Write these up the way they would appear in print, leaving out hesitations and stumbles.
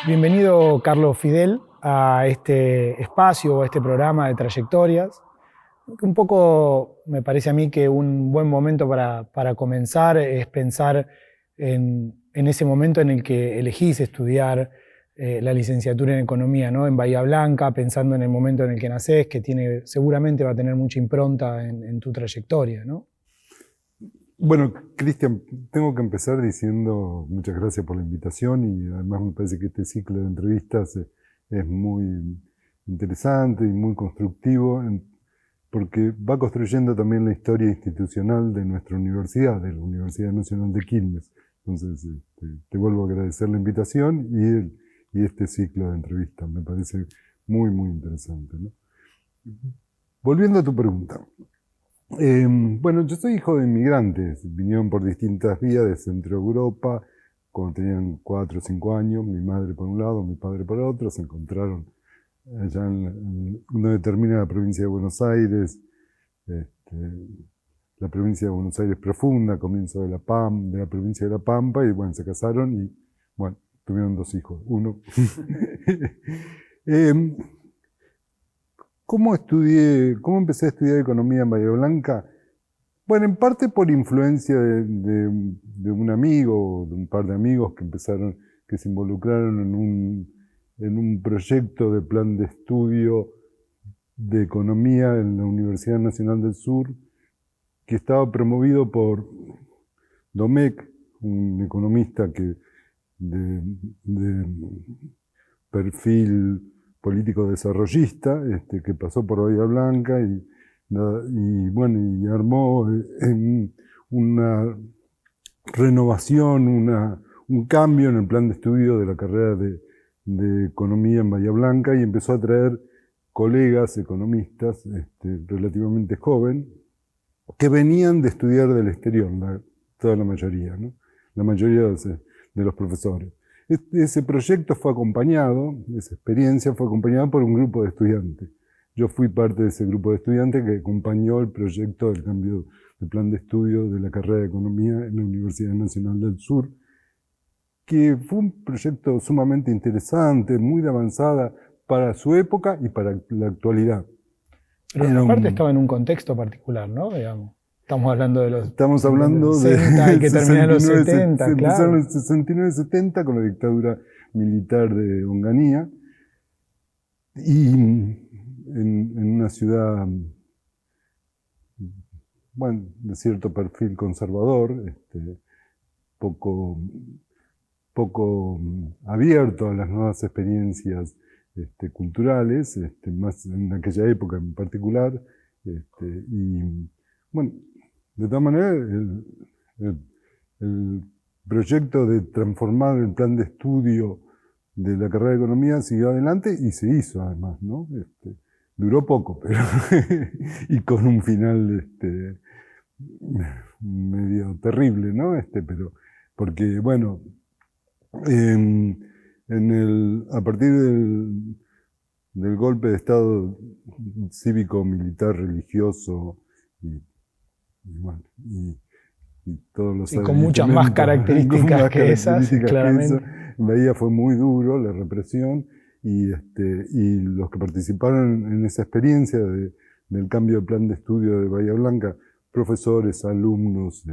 Bienvenido, Carlos Fidel, a este espacio, a este programa de trayectorias. Un poco me parece a mí que un buen momento para comenzar es pensar en ese momento en el que elegís estudiar la licenciatura en Economía, ¿no? En Bahía Blanca, pensando en el momento en el que nacés, que seguramente va a tener mucha impronta en tu trayectoria, ¿no? Bueno, Cristian, tengo que empezar diciendo muchas gracias por la invitación y además me parece que este ciclo de entrevistas es muy interesante y muy constructivo porque va construyendo también la historia institucional de nuestra universidad, de la Universidad Nacional de Quilmes. Entonces, te vuelvo a agradecer la invitación y este ciclo de entrevistas. Me parece muy, muy interesante, ¿no? Volviendo a tu pregunta. Bueno, yo soy hijo de inmigrantes, vinieron por distintas vías de Centro Europa, cuando tenían 4 o 5 años, mi madre por un lado, mi padre por otro, se encontraron allá donde termina la provincia de Buenos Aires, la provincia de Buenos Aires profunda, comienzo de la provincia de La Pampa, y bueno, se casaron y bueno, tuvieron 2 hijos, uno. ¿Cómo empecé a estudiar economía en Bahía Blanca? Bueno, en parte por influencia de un amigo, de un par de amigos que se involucraron en un proyecto de plan de estudio de economía en la Universidad Nacional del Sur, que estaba promovido por Domecq, un economista de perfil político desarrollista, que pasó por Bahía Blanca y armó una renovación, un cambio en el plan de estudio de la carrera de economía en Bahía Blanca y empezó a traer colegas economistas relativamente jóvenes que venían de estudiar del exterior, toda la mayoría, ¿no? La mayoría de los profesores. Ese proyecto fue acompañado, esa experiencia fue acompañada por un grupo de estudiantes. Yo fui parte de ese grupo de estudiantes que acompañó el proyecto del cambio de plan de estudio de la carrera de Economía en la Universidad Nacional del Sur, que fue un proyecto sumamente interesante, muy de avanzada para su época y para la actualidad. Pero aparte estaba en un contexto particular, ¿no? Digamos. Estamos hablando de los Estamos hablando de 60 y que termina en los 70, se empezaron claro. en 69-70 con la dictadura militar de Onganía y en una ciudad, bueno, de cierto perfil conservador, poco abierto a las nuevas experiencias culturales, más en aquella época en particular, y bueno, de todas maneras, el proyecto de transformar el plan de estudio de la carrera de Economía siguió adelante y se hizo además, ¿no? Duró poco, pero y con un final medio terrible, ¿no? Pero, porque, bueno, a partir del golpe de Estado cívico, militar, religioso y todos los con muchas más características que esas, claramente. En Bahía fue muy duro la represión y los que participaron en esa experiencia del cambio de plan de estudio de Bahía Blanca, profesores, alumnos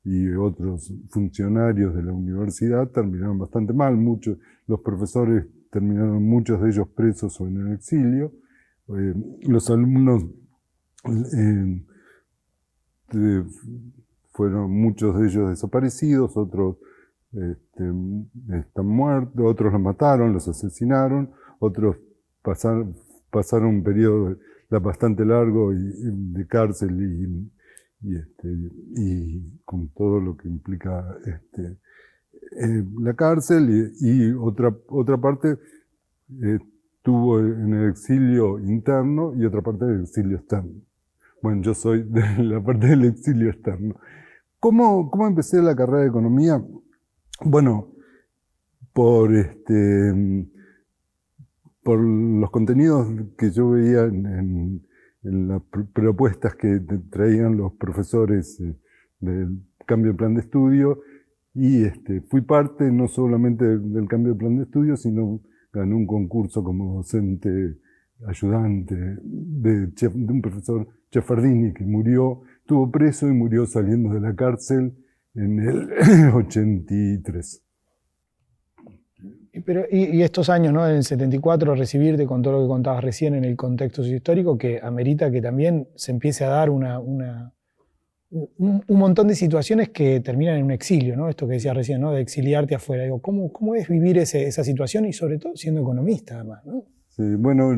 y otros funcionarios de la universidad, terminaron bastante mal. Los profesores terminaron, muchos de ellos presos o en el exilio. Los alumnos fueron muchos de ellos desaparecidos, otros están muertos, otros los mataron, los asesinaron, otros pasaron un periodo bastante largo de cárcel y con todo lo que implica la cárcel, y otra parte estuvo en el exilio interno y otra parte del exilio externo. Bueno, yo soy de la parte del exilio externo. ¿Cómo empecé la carrera de Economía? Bueno, por los contenidos que yo veía en las propuestas que traían los profesores del cambio de plan de estudio, Y fui parte no solamente del cambio de plan de estudios, sino gané un concurso como docente ayudante de un profesor Chafardini, que murió, estuvo preso y murió saliendo de la cárcel en el 83. Y estos años, ¿no? En el 74, recibirte con todo lo que contabas recién en el contexto histórico, que amerita que también se empiece a dar un montón de situaciones que terminan en un exilio, ¿no? Esto que decías recién, ¿no? De exiliarte afuera. Digo, ¿cómo es vivir esa situación y sobre todo siendo economista, además, ¿no? Sí, bueno,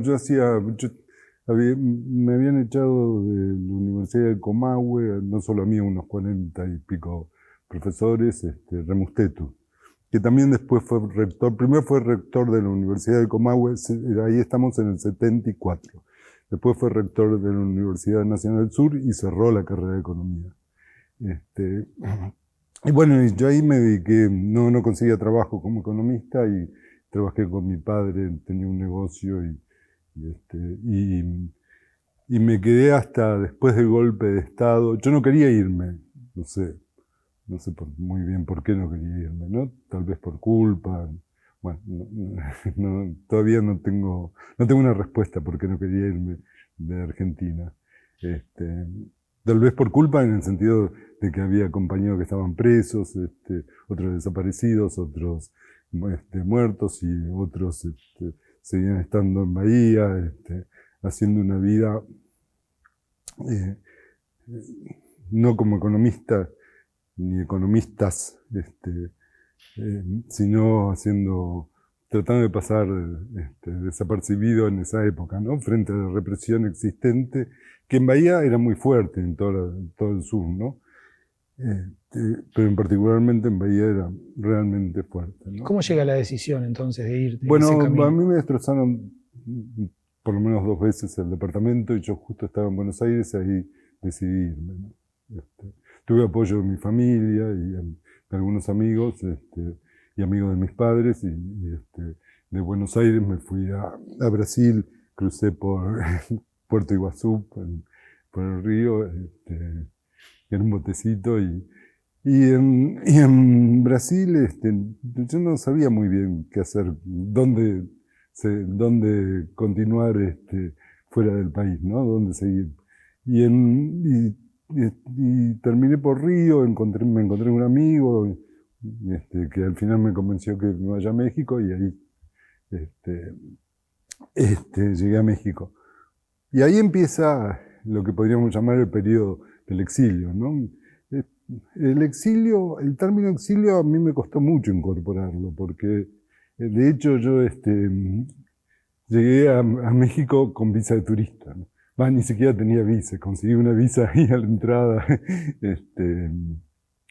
me habían echado de la Universidad del Comahue, no solo a mí, unos 40 y pico profesores, Remustetu, que también después fue rector. Primero fue rector de la Universidad del Comahue, ahí estamos en el 74. Después fue rector de la Universidad Nacional del Sur y cerró la carrera de Economía. Y bueno, yo ahí me dediqué, no conseguía trabajo como economista y trabajé con mi padre, tenía un negocio y me quedé hasta después del golpe de Estado. Yo no quería irme, no sé muy bien por qué no quería irme, ¿no? Tal vez por culpa. Bueno, todavía no tengo una respuesta por qué no quería irme de Argentina. Tal vez por culpa en el sentido de que había compañeros que estaban presos, otros desaparecidos, otros muertos y otros seguían estando en Bahía, haciendo una vida no como economista ni economistas, sino tratando de pasar desapercibido en esa época, ¿no? Frente a la represión existente, que en Bahía era muy fuerte en todo el sur, ¿no? Pero particularmente en Bahía era realmente fuerte, ¿no? ¿Cómo llega la decisión entonces de irte bueno, ese camino? A mí me destrozaron por lo menos 2 veces el departamento y yo justo estaba en Buenos Aires y ahí decidí irme, ¿no? Tuve apoyo de mi familia y de algunos amigos y amigos de mis padres y de Buenos Aires me fui a Brasil, crucé por Puerto Iguazú, por el río, en un botecito y en Brasil yo no sabía muy bien qué hacer, dónde continuar fuera del país, ¿no? Dónde seguir. Y terminé por Río, me encontré un amigo que al final me convenció que me vaya a México y ahí llegué a México. Y ahí empieza lo que podríamos llamar el periodo del exilio, ¿no? El exilio, el término exilio a mí me costó mucho incorporarlo, porque de hecho yo llegué a México con visa de turista, ¿no? Ni siquiera tenía visa, conseguí una visa ahí a la entrada,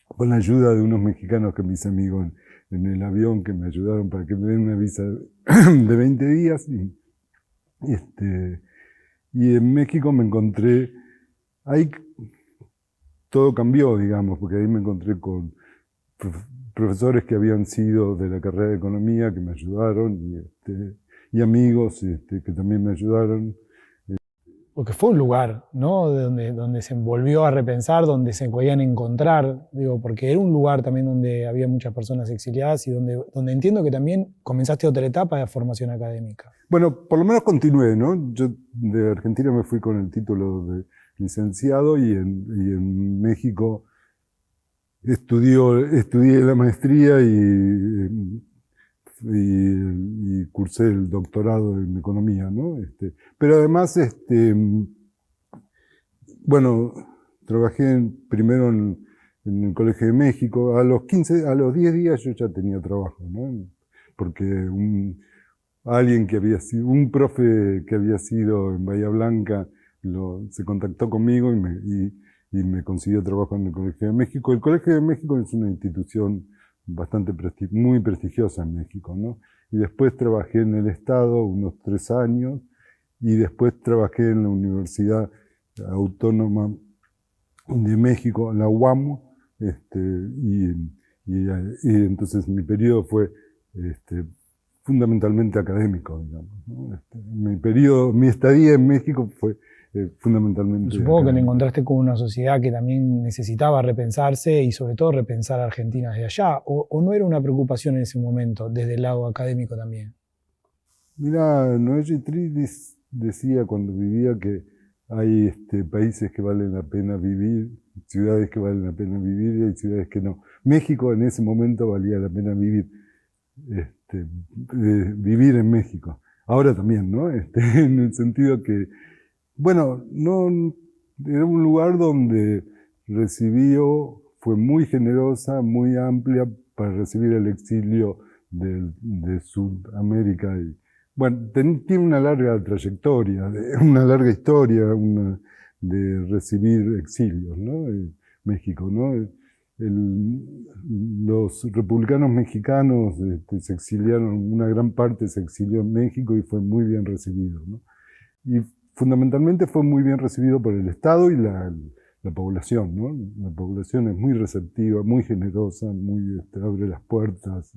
con la ayuda de unos mexicanos que me hice amigos en el avión, que me ayudaron para que me den una visa de 20 días. Y en México me encontré, ahí todo cambió, digamos, porque ahí me encontré con profesores que habían sido de la carrera de Economía, que me ayudaron, y amigos que también me ayudaron. Porque fue un lugar, ¿no? Donde se volvió a repensar, donde se podían encontrar, digo, porque era un lugar también donde había muchas personas exiliadas y donde entiendo que también comenzaste otra etapa de formación académica. Bueno, por lo menos continué, ¿no? Yo de Argentina me fui con el título de licenciado y en México estudié la maestría y cursé el doctorado en economía, ¿no? Pero además, bueno, trabajé primero en el Colegio de México. A los 10 días yo ya tenía trabajo, ¿no? Porque alguien que había sido, un profe que había sido en Bahía Blanca, se contactó conmigo y me consiguió trabajo en el Colegio de México. El Colegio de México es una institución muy prestigiosa en México, ¿no? Y después trabajé en el Estado unos 3 años y después trabajé en la Universidad Autónoma de México, la UAM, y entonces mi periodo fue fundamentalmente académico, digamos, ¿no? Mi estadía en México fue fundamentalmente. Supongo que te académico. encontraste con una sociedad que también necesitaba repensarse y sobre todo repensar a Argentina desde allá, o no era una preocupación en ese momento, desde el lado académico también. Mira, Noé Gitridis decía cuando vivía que hay países que valen la pena vivir, ciudades que valen la pena vivir y hay ciudades que no. México en ese momento valía la pena vivir, vivir en México. Ahora también, ¿no? En el sentido que, bueno, no, era un lugar donde fue muy generosa, muy amplia para recibir el exilio de Sudamérica. Bueno, tiene una larga trayectoria, una larga historia de recibir exilios, ¿no? México, ¿no? Los republicanos mexicanos se exiliaron, una gran parte se exilió en México y fue muy bien recibido, ¿no? Y fundamentalmente fue muy bien recibido por el Estado y la población, ¿no? La población es muy receptiva, muy generosa, muy abre las puertas.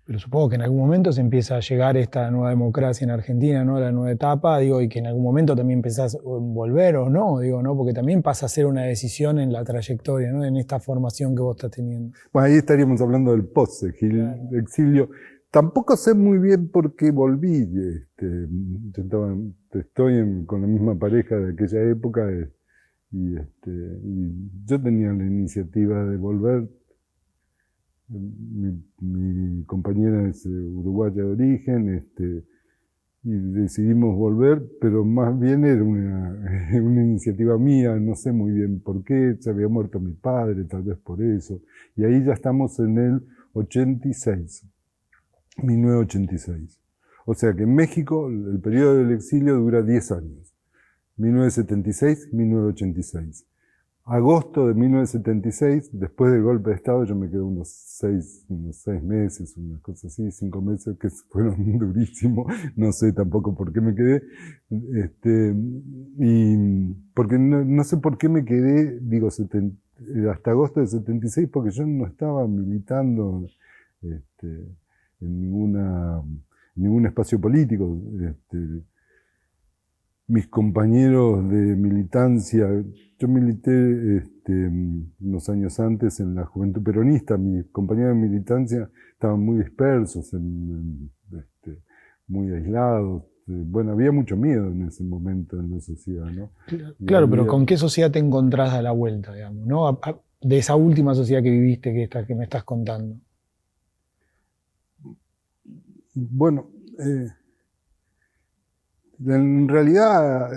Pero supongo que en algún momento se empieza a llegar esta nueva democracia en Argentina, ¿no? La nueva etapa, digo, y que en algún momento también pensás volver o no, digo, ¿no? Porque también pasa a ser una decisión en la trayectoria, ¿no? En esta formación que vos estás teniendo. Bueno, ahí estaríamos hablando del post-exilio. Tampoco sé muy bien por qué volví. Estoy con la misma pareja de aquella época y yo tenía la iniciativa de volver. Mi compañera es uruguaya de origen, y decidimos volver, pero más bien era una iniciativa mía, no sé muy bien por qué, se había muerto mi padre, tal vez por eso, y ahí ya estamos en el 86, 1986. O sea que en México el periodo del exilio dura 10 años, 1976-1986. Agosto de 1976, después del golpe de Estado, yo me quedé unos seis meses, una cosa así, 5 meses, que fueron durísimos, no sé tampoco por qué me quedé, y porque no sé por qué me quedé, digo, hasta agosto de 76, porque yo no estaba militando en ningún espacio político. Mis compañeros de militancia, yo milité unos años antes en la Juventud Peronista, mis compañeros de militancia estaban muy dispersos, muy aislados. Bueno, había mucho miedo en ese momento en la sociedad, ¿no? Claro, pero ¿con qué sociedad te encontrás a la vuelta, digamos, ¿no? De esa última sociedad que viviste, que me estás contando. Bueno, en realidad,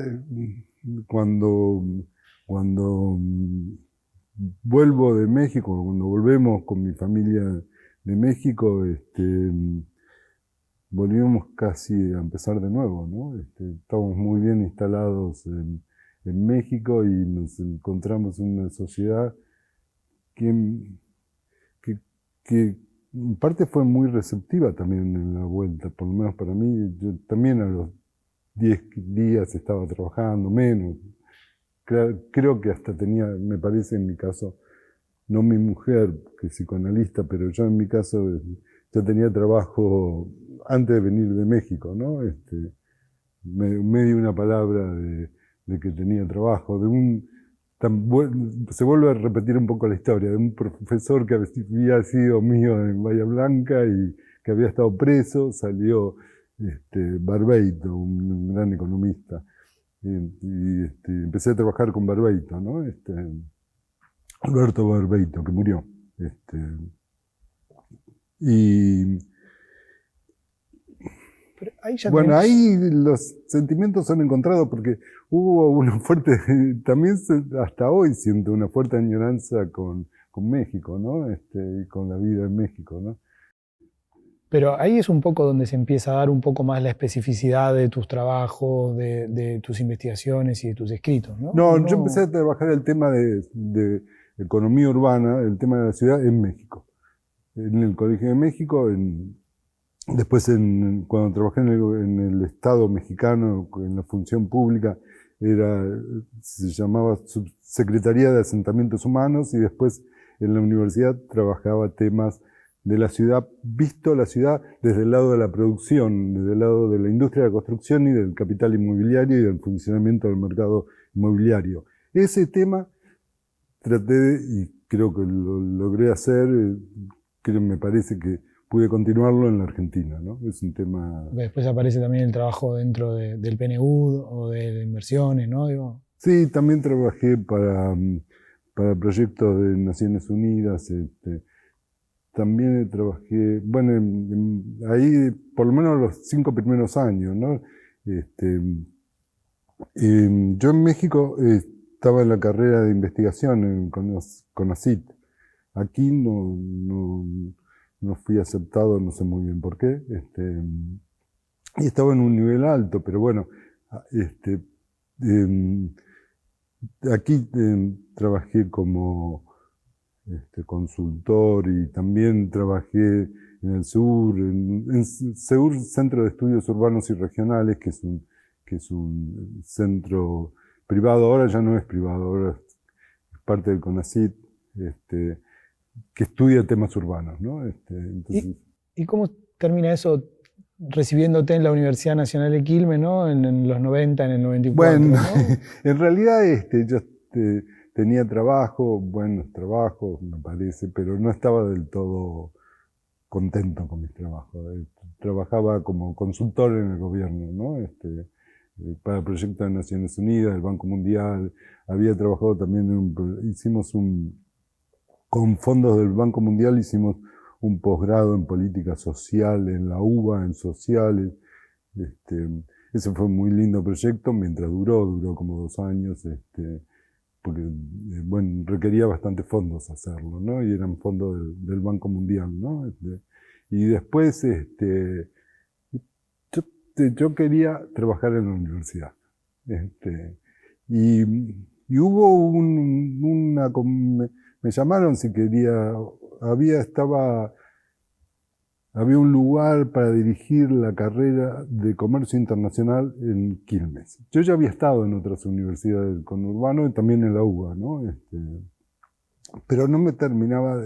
cuando vuelvo de México, cuando volvemos con mi familia de México, volvimos casi a empezar de nuevo, ¿no? Estábamos muy bien instalados en México y nos encontramos en una sociedad que en parte fue muy receptiva también en la vuelta, por lo menos para mí. Yo también a los 10 días estaba trabajando, menos. Creo que hasta tenía, me parece en mi caso, no mi mujer, que es psicoanalista, pero yo en mi caso ya tenía trabajo antes de venir de México, ¿no? Me dio una palabra de que tenía trabajo, se vuelve a repetir un poco la historia, de un profesor que había sido mío en Bahía Blanca y que había estado preso, salió Barbeito, un gran economista, y empecé a trabajar con Barbeito, ¿no? Alberto Barbeito, que murió. Pero ahí ya Bueno, tenés... ahí los sentimientos son encontrados porque hubo una fuerte, también hasta hoy siento una fuerte añoranza con México, ¿no? Y con la vida en México, ¿no? Pero ahí es un poco donde se empieza a dar un poco más la especificidad de tus trabajos, de tus investigaciones y de tus escritos, ¿no? No, yo empecé a trabajar el tema de economía urbana, el tema de la ciudad en México. En el Colegio de México, después cuando trabajé en el Estado mexicano, en la función pública, se llamaba Subsecretaría de Asentamientos Humanos, y después en la universidad trabajaba temas de la ciudad, visto la ciudad desde el lado de la producción, desde el lado de la industria de la construcción y del capital inmobiliario y del funcionamiento del mercado inmobiliario. Ese tema traté, y creo que lo logré hacer, me parece que pude continuarlo en la Argentina, ¿no? Es un tema... Después aparece también el trabajo dentro del PNUD o de inversiones, ¿no? Digo, Sí, también trabajé para proyectos de Naciones Unidas. También trabajé, bueno, ahí por lo menos los 5 primeros años, ¿no? Este, yo en México estaba en la carrera de investigación en CONACYT. Aquí no fui aceptado, no sé muy bien por qué. Y estaba en un nivel alto, pero bueno, em, aquí trabajé como consultor y también trabajé en el SEUR, en SEUR, Centro de Estudios Urbanos y Regionales, que es un centro privado, ahora ya no es privado, ahora es parte del CONACYT, que estudia temas urbanos, ¿no? Entonces, ¿Y cómo termina eso recibiéndote en la Universidad Nacional de Quilmes, ¿no? En los 90, en el 94, bueno, ¿no? en realidad yo tenía trabajo, buenos trabajos, me parece, pero no estaba del todo contento con mis trabajos. Trabajaba como consultor en el gobierno, ¿no? Para proyectos de Naciones Unidas, el Banco Mundial. Había trabajado también con fondos del Banco Mundial hicimos un posgrado en política social en la UBA, en sociales. Ese fue un muy lindo proyecto mientras duró como 2 años, porque bueno, requería bastante fondos hacerlo, ¿no? Y eran fondos del Banco Mundial, ¿no? Y después yo quería trabajar en la universidad. Y, y hubo me llamaron si quería, había un lugar para dirigir la carrera de comercio internacional en Quilmes. Yo ya había estado en otras universidades del conurbano y también en la UBA, ¿no? Pero no me terminaba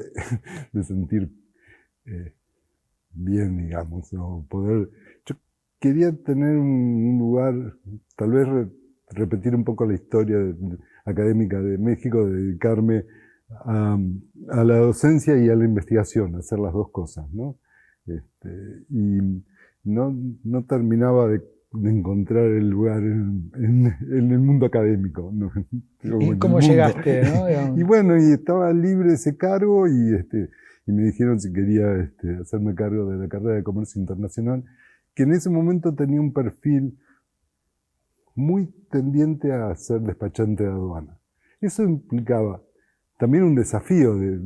de sentir bien, digamos, o poder... Yo quería tener un lugar, tal vez repetir un poco la historia académica de México, dedicarme a, a la docencia y a la investigación, hacer las dos cosas, ¿no? Y no terminaba de encontrar el lugar en el mundo académico, ¿no? ¿Y cómo llegaste, no? Y bueno, y estaba libre ese cargo y me dijeron si quería hacerme cargo de la carrera de comercio internacional, que en ese momento tenía un perfil muy tendiente a ser despachante de aduana. Eso implicaba también un desafío de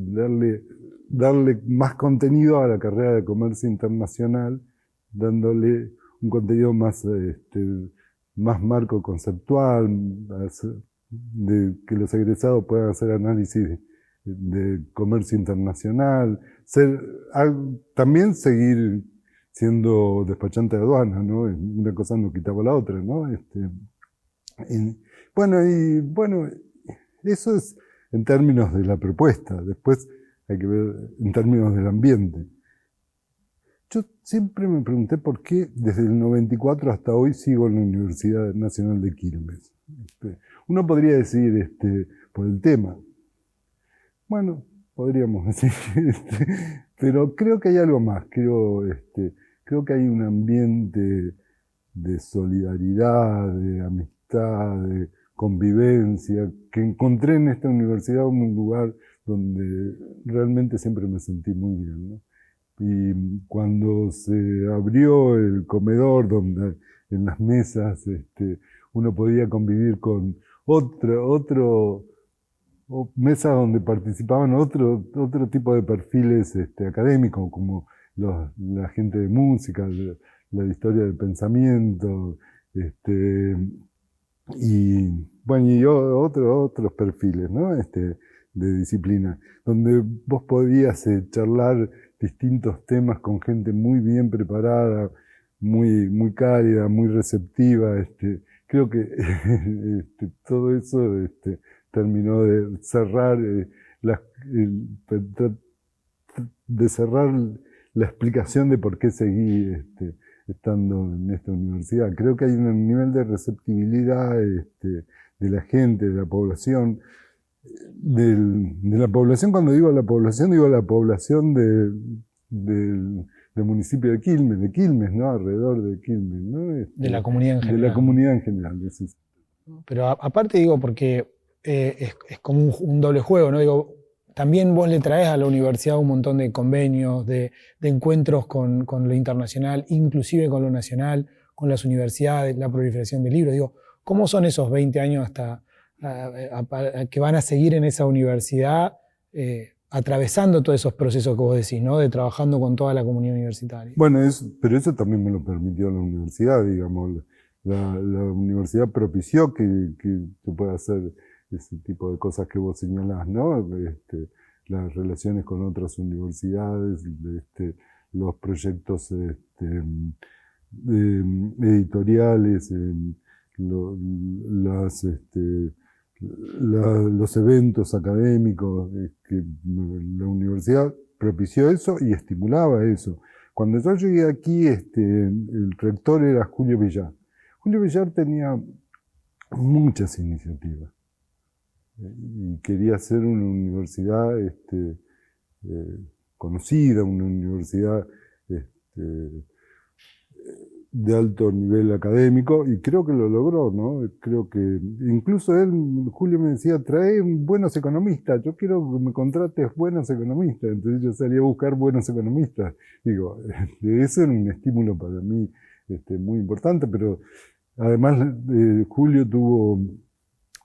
darle más contenido a la carrera de comercio internacional, dándole un contenido más marco conceptual, de que los egresados puedan hacer análisis de comercio internacional, también seguir siendo despachante de aduana, ¿no? Una cosa no quitaba la otra, ¿no? Bueno, eso es en términos de la propuesta. Después hay que ver en términos del ambiente. Yo siempre me pregunté por qué desde el 94 hasta hoy sigo en la Universidad Nacional de Quilmes. Uno podría decir por el tema. Bueno, podríamos decir, pero creo que hay algo más. Creo que hay un ambiente de solidaridad, de amistad, de convivencia, que encontré en esta universidad un lugar donde realmente siempre me sentí muy bien, ¿no? Y cuando se abrió el comedor, donde en las mesas uno podía convivir con mesas donde participaban otro tipo de perfiles académicos, como la gente de música, la historia del pensamiento, y bueno, y otros perfiles, ¿no? De disciplina, donde vos podías charlar distintos temas con gente muy bien preparada, muy cálida, muy receptiva. Creo que todo eso terminó de cerrar de cerrar la explicación de por qué seguí estando en esta universidad. Creo que hay un nivel de receptibilidad de la gente, de la población. De la población, cuando digo la población del municipio de Quilmes, ¿no? Alrededor de Quilmes, ¿no? De la comunidad en general. De la comunidad en general. Pero aparte digo, porque es como un doble juego, ¿no? Digo, también vos le traes a la universidad un montón de convenios, de encuentros con lo internacional, inclusive con lo nacional, con las universidades, la proliferación de libros. Digo, ¿cómo son esos 20 años hasta que van a seguir en esa universidad, atravesando todos esos procesos que vos decís, ¿no? De trabajando con toda la comunidad universitaria? Bueno, pero eso también me lo permitió la universidad, digamos. La universidad propició que se pueda hacer ese tipo de cosas que vos señalás, ¿no? Las relaciones con otras universidades, los proyectos editoriales, los eventos académicos, que la universidad propició eso y estimulaba eso. Cuando yo llegué aquí, el rector era Julio Villar. Julio Villar tenía muchas iniciativas y quería ser una universidad conocida, una universidad de alto nivel académico, y creo que lo logró, ¿no? Creo que incluso Julio me decía, trae buenos economistas, yo quiero que me contrates buenos economistas. Entonces yo salía a buscar buenos economistas. Digo, eso era un estímulo para mí muy importante, pero además Julio tuvo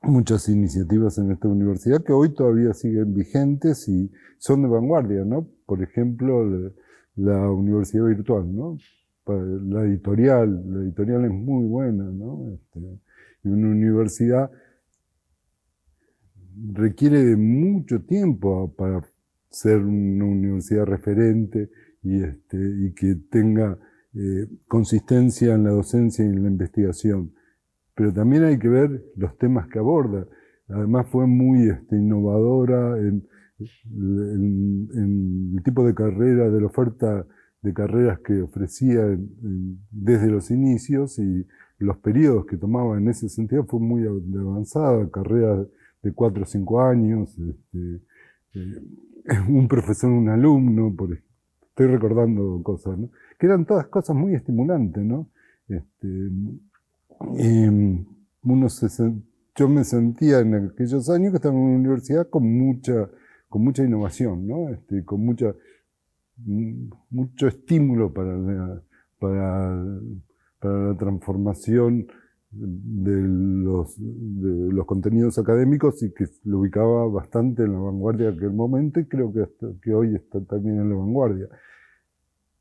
muchas iniciativas en esta universidad que hoy todavía siguen vigentes y son de vanguardia, ¿no? Por ejemplo, la universidad virtual, ¿no? La editorial es muy buena, ¿no? Y una universidad requiere de mucho tiempo para ser una universidad referente y que tenga consistencia en la docencia y en la investigación. Pero también hay que ver los temas que aborda. Además fue muy innovadora en el tipo de carrera, de la oferta de carreras que ofrecía desde los inicios, y los periodos que tomaba en ese sentido fue muy avanzada, carreras de 4 o 5 años, un profesor, un alumno, estoy recordando cosas, ¿no? Que eran todas cosas muy estimulantes, ¿no? Yo me sentía en aquellos años que estaba en una universidad con mucha innovación, ¿no? Con mucho estímulo para la transformación de los contenidos académicos, y que lo ubicaba bastante en la vanguardia de aquel momento, y creo que hoy está también en la vanguardia.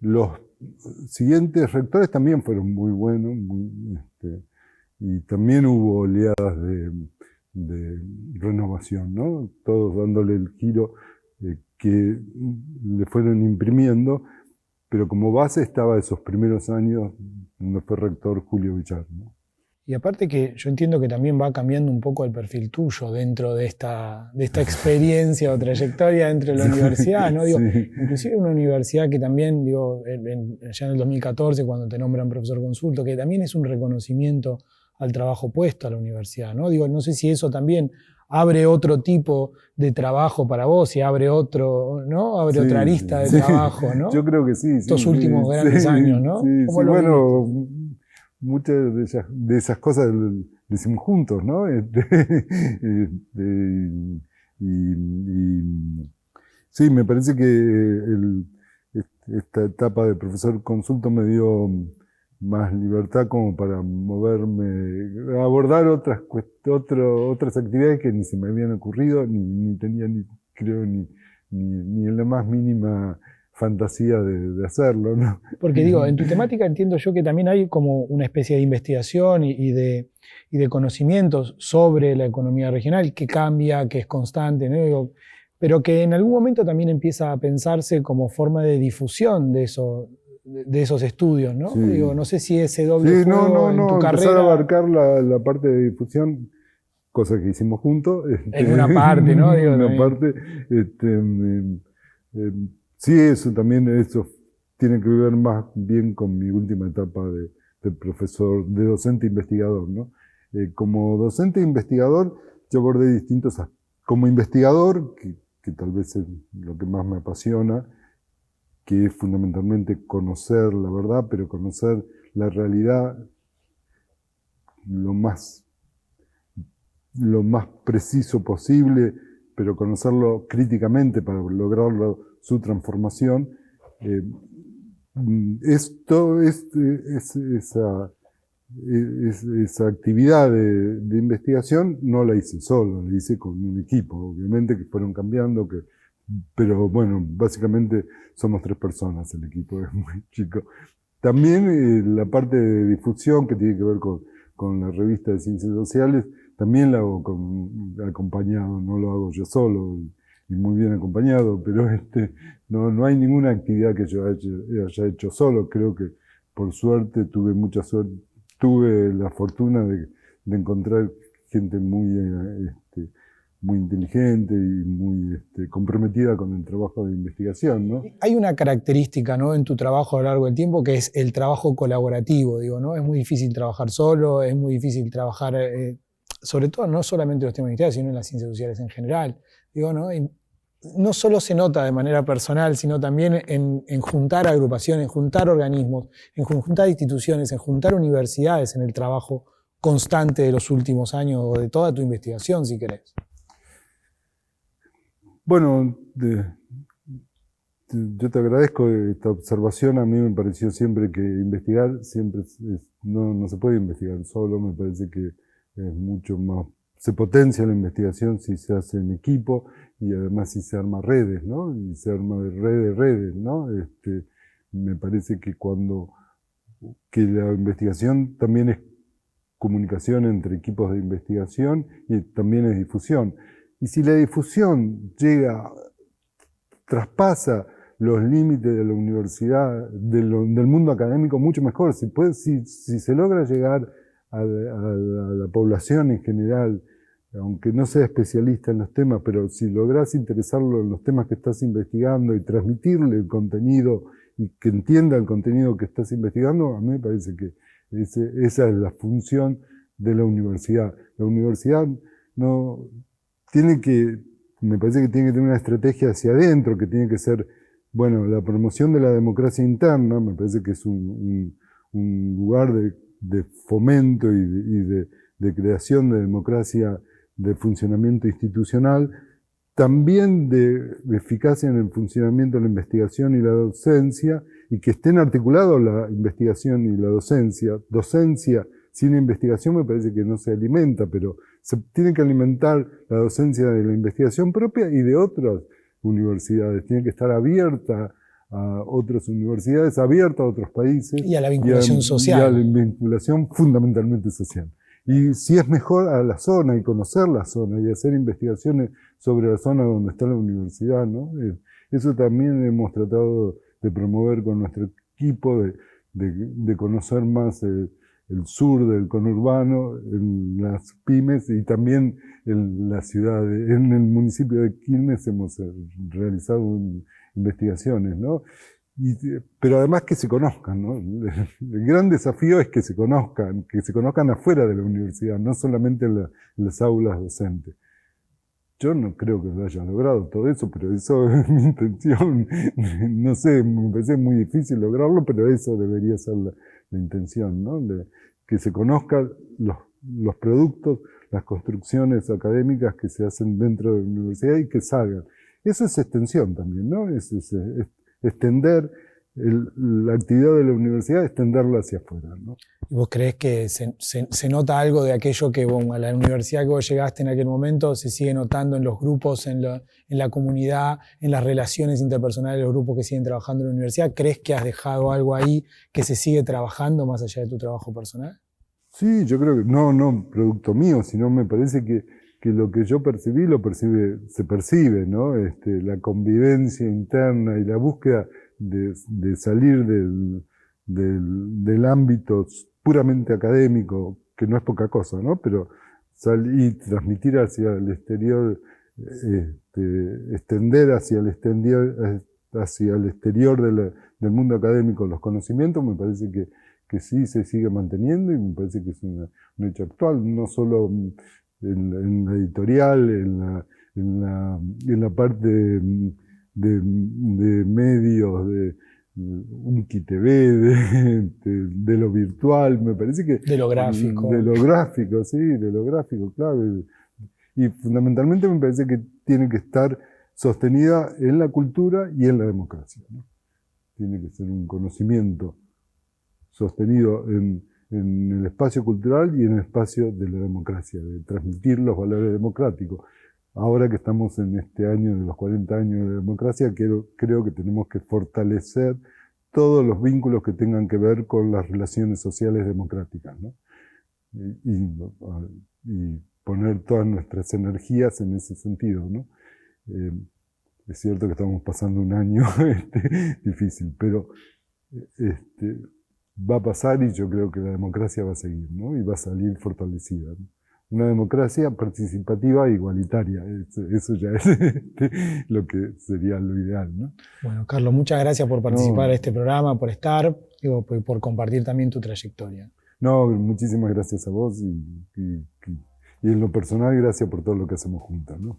Los siguientes rectores también fueron muy buenos, y también hubo oleadas de renovación, ¿no? Todos dándole el giro que le fueron imprimiendo, pero como base estaba esos primeros años donde fue rector Julio Villar, ¿no? Y aparte que yo entiendo que también va cambiando un poco el perfil tuyo dentro de esta experiencia o trayectoria dentro de la universidad, ¿no? Digo, sí. Inclusive una universidad que también, digo, ya en el 2014, cuando te nombran profesor consulto, que también es un reconocimiento al trabajo puesto a la universidad, ¿no? Digo, no sé si eso también abre otro tipo de trabajo para vos, y abre otro, ¿no? Abre otra arista de trabajo, ¿no? Yo creo que sí. Estos últimos grandes años, ¿no? Sí, bueno, muchas de esas cosas lo hicimos juntos, ¿no? Sí, me parece que esta etapa de profesor consulto me dio más libertad como para moverme, abordar otras actividades que ni se me habían ocurrido, ni tenía ni en la más mínima fantasía de hacerlo, ¿no? Porque digo, en tu temática entiendo yo que también hay como una especie de investigación y de conocimientos sobre la economía regional que cambia, que es constante, ¿no? Digo, pero que en algún momento también empieza a pensarse como forma de difusión de esos estudios, ¿no? Sí. Digo, no sé si ese doble juego en tu carrera... empezar a abarcar la parte de difusión, cosa que hicimos juntos. En una parte, ¿no? Digo, en una parte. Sí, eso también, eso tiene que ver más bien con mi última etapa de profesor, de docente investigador, ¿no? Como docente investigador, yo abordé como investigador, que tal vez es lo que más me apasiona, que es fundamentalmente conocer la verdad, pero conocer la realidad lo más, lo más preciso posible, pero conocerlo críticamente para lograr su transformación. Esto esa actividad de investigación no la hice solo, la hice con un equipo, obviamente, que fueron cambiando, pero bueno, básicamente somos 3 personas, el equipo es muy chico. También la parte de difusión que tiene que ver con la revista de Ciencias Sociales, también la hago acompañado, no lo hago yo solo y muy bien acompañado, pero no hay ninguna actividad que yo haya hecho solo. Creo que por suerte tuve mucha suerte, tuve la fortuna de encontrar gente muy inteligente y muy comprometida con el trabajo de investigación, ¿no? Hay una característica, ¿no?, en tu trabajo a lo largo del tiempo, que es el trabajo colaborativo, digo, ¿no? Es muy difícil trabajar solo, es muy difícil trabajar, sobre todo, no solamente en los temas de investigación, sino en las ciencias sociales en general, digo, ¿no? Y no solo se nota de manera personal, sino también en juntar agrupaciones, en juntar organismos, en juntar instituciones, en juntar universidades en el trabajo constante de los últimos años o de toda tu investigación, si querés. Bueno, yo te agradezco esta observación. A mí me pareció siempre que investigar no se puede investigar solo. Me parece que es mucho más, se potencia la investigación si se hace en equipo y además si se arma redes, ¿no? Y se arma redes, ¿no? Me parece que que la investigación también es comunicación entre equipos de investigación y también es difusión. Y si la difusión traspasa los límites de la universidad, del mundo académico, mucho mejor. Si se logra llegar a la población en general, aunque no sea especialista en los temas, pero si logras interesarlo en los temas que estás investigando y transmitirle el contenido y que entienda el contenido que estás investigando, a mí me parece que esa es la función de la universidad. La universidad me parece que tiene que tener una estrategia hacia adentro, que tiene que ser, bueno, la promoción de la democracia interna. Me parece que es un lugar de fomento y de creación de democracia, de funcionamiento institucional, también de eficacia en el funcionamiento de la investigación y la docencia, y que estén articulados la investigación y la docencia. Docencia sin investigación me parece que no se alimenta, pero se tiene que alimentar la docencia de la investigación propia y de otras universidades. Tiene que estar abierta a otras universidades, abierta a otros países. Y a la vinculación social. Y a la vinculación fundamentalmente social. Y si es mejor a la zona y conocer la zona y hacer investigaciones sobre la zona donde está la universidad, ¿no? Eso también hemos tratado de promover con nuestro equipo, de conocer más el sur del conurbano, en las pymes y también en la ciudad, en el municipio de Quilmes hemos realizado investigaciones, ¿no? Pero además que se conozcan, ¿no? El gran desafío es que se conozcan afuera de la universidad, no solamente en las aulas docentes. Yo no creo que lo haya logrado todo eso, pero eso es mi intención. No sé, me parece muy difícil lograrlo, pero eso debería ser la intención, ¿no? Que se conozcan los productos, las construcciones académicas que se hacen dentro de la universidad y que salgan. Eso es extensión también, ¿no? Es extender la actividad de la universidad, extenderla hacia afuera, ¿no? ¿Vos creés que se nota algo de aquello que a la universidad que vos llegaste en aquel momento se sigue notando en los grupos, en la comunidad, en las relaciones interpersonales de los grupos que siguen trabajando en la universidad? ¿Crees que has dejado algo ahí que se sigue trabajando más allá de tu trabajo personal? Sí, yo creo que no producto mío, sino me parece que lo que yo percibí se percibe, ¿no? La convivencia interna y la búsqueda de salir del ámbito puramente académico, que no es poca cosa, ¿no? Pero y transmitir hacia el exterior, extender hacia el hacia el exterior del mundo académico los conocimientos, me parece que sí se sigue manteniendo y me parece que es un hecho actual, no solo en la editorial, en la parte de medios, de Unki TV, de lo virtual, me parece que... De lo gráfico. De lo gráfico, sí, de lo gráfico, claro. Y fundamentalmente me parece que tiene que estar sostenida en la cultura y en la democracia, ¿no? Tiene que ser un conocimiento sostenido en el espacio cultural y en el espacio de la democracia, de transmitir los valores democráticos. Ahora que estamos en este año de los 40 años de democracia, creo que tenemos que fortalecer todos los vínculos que tengan que ver con las relaciones sociales democráticas, ¿no? Y poner todas nuestras energías en ese sentido, ¿no? Es cierto que estamos pasando un año difícil, pero va a pasar y yo creo que la democracia va a seguir, ¿no? Y va a salir fortalecida, ¿no? Una democracia participativa e igualitaria, eso ya es lo que sería lo ideal, ¿no? Bueno, Carlos, muchas gracias por participar en este programa, por estar, por compartir también tu trayectoria. No, muchísimas gracias a vos y en lo personal, gracias por todo lo que hacemos juntos, ¿no?